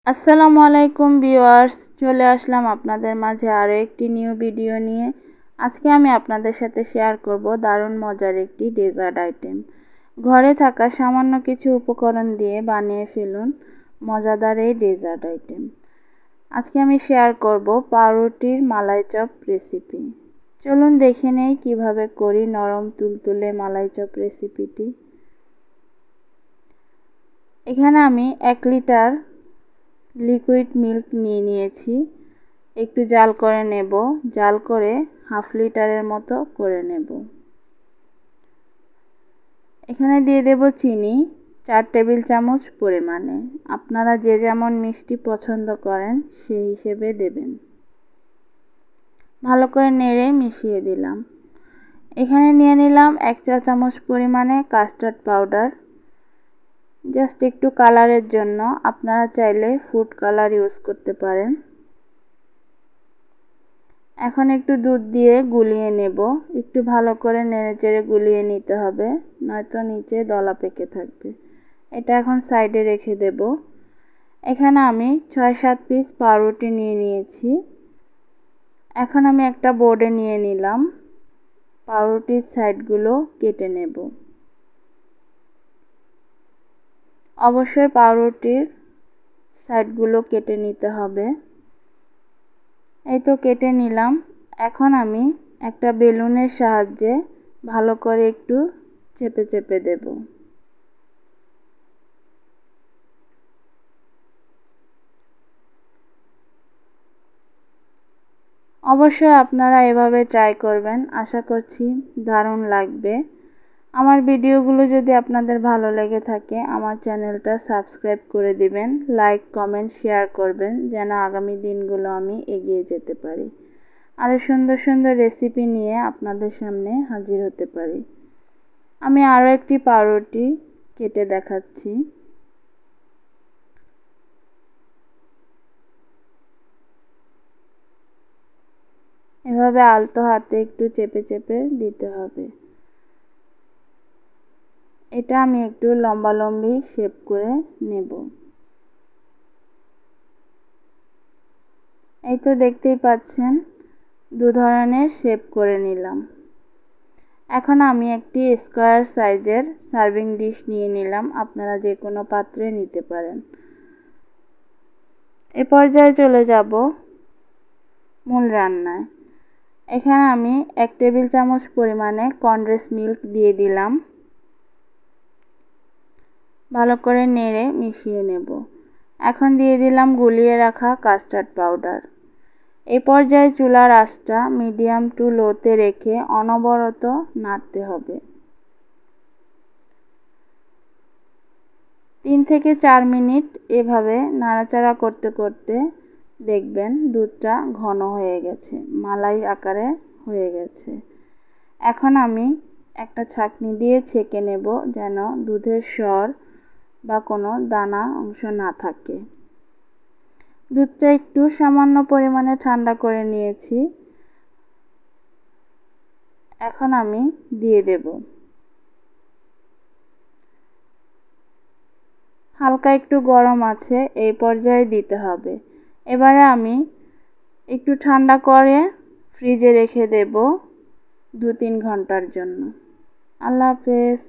আসসালামু আলাইকুম ভিউয়ার্স, চলে আসলাম আপনাদের মাঝে আরও একটি নিউ ভিডিও নিয়ে। আজকে আমি আপনাদের সাথে শেয়ার করব দারুণ মজার একটি ডেজার্ট আইটেম। ঘরে থাকা সামান্য কিছু উপকরণ দিয়ে বানিয়ে ফেলুন মজাদার এই ডেজার্ট আইটেম। আজকে আমি শেয়ার করব পাউরুটির মালাই চপ রেসিপি। চলুন দেখে নেই কিভাবে করি নরম তুলতুলে মালাই চপ রেসিপিটি। এখানে আমি 1 লিটার লিকুইড মিল্ক নিয়ে নিয়েছি। একটু জাল করে নেব, জাল করে হাফ লিটারের মতো করে নেব। এখানে দিয়ে দেব চিনি 4 টেবিল চামচ পরিমাণে। আপনারা যে যেমন মিষ্টি পছন্দ করেন সেই হিসেবে দেবেন। ভালো করে নেড়ে মিশিয়ে দিলাম। এখানে নিয়ে নিলাম 1 চা চামচ পরিমাণে কাস্টার্ড পাউডার, জাস্ট একটু কালারের জন্য। আপনারা চাইলে ফুড কালার ইউজ করতে পারেন। এখন একটু দুধ দিয়ে গুলিয়ে নেব। একটু ভালো করে নেড়েচেড়ে গুলিয়ে নিতে হবে, নয়তো নিচে দলা পেকে থাকবে। এটা এখন সাইডে রেখে দেব। এখানে আমি 6-7 পিস পাউরুটি নিয়ে নিয়েছি। এখন আমি একটা বোর্ডে নিয়ে নিলাম। পাউরুটির সাইডগুলো কেটে নেব। অবশ্যই পাউরুটির সাইডগুলো কেটে নিতে হবে। এই তো কেটে নিলাম। এখন আমি একটা বেলুনের সাহায্যে ভালো করে একটু চেপে চেপে দেব। অবশ্যই আপনারা এভাবে ট্রাই করবেন, আশা করছি দারুণ লাগবে। আমার ভিডিওগুলো যদি আপনাদের ভালো লেগে থাকে আমার চ্যানেলটা সাবস্ক্রাইব করে দিবেন, লাইক কমেন্ট শেয়ার করবেন, যেন আগামী দিনগুলো আমি এগিয়ে যেতে পারি, আরও সুন্দর সুন্দর রেসিপি নিয়ে আপনাদের সামনে হাজির হতে পারি। আমি আরও একটি পাউরুটি কেটে দেখাচ্ছি। এভাবে আলতো হাতে একটু চেপে চেপে দিতে হবে। এটা আমি একটু লম্বালম্বি শেপ করে নেব। এই তো দেখতেই পাচ্ছেন দু ধরনের শেপ করে নিলাম। এখন আমি একটি স্কয়ার সাইজের সার্ভিং ডিশ নিয়ে নিলাম। আপনারা যে কোনো পাত্রে নিতে পারেন। এ পর্যায়ে চলে যাব মূল রান্নায়। এখানে আমি 1 টেবিল চামচ পরিমাণে কনডেন্স মিল্ক দিয়ে দিলাম। ভালো করে নেড়ে মিশিয়ে নেব। এখন দিয়ে দিলাম গুলিয়ে রাখা কাস্টার্ড পাউডার। এই পর্যায়ে চুলার আঁচটা মিডিয়াম টু লোতে রেখে অনবরত নাড়তে হবে। 3 থেকে 4 মিনিট এভাবে নাড়াচাড়া করতে করতে দেখবেন দুধটা ঘন হয়ে গেছে, মালাই আকারে হয়ে গেছে। এখন আমি একটা ছাঁকনি দিয়ে ছেঁকে নেব, যেন দুধের সর বা কোনো দানা অংশ না থাকে। দুধটা একটু সামান্য পরিমাণে ঠান্ডা করে নিয়েছি। এখন আমি দিয়ে দেব। হালকা একটু গরম আছে, এই পর্যায়ে দিতে হবে। এবারে আমি একটু ঠান্ডা করে ফ্রিজে রেখে দেব 2-3 ঘন্টার জন্য। আল্লাহ হাফেজ।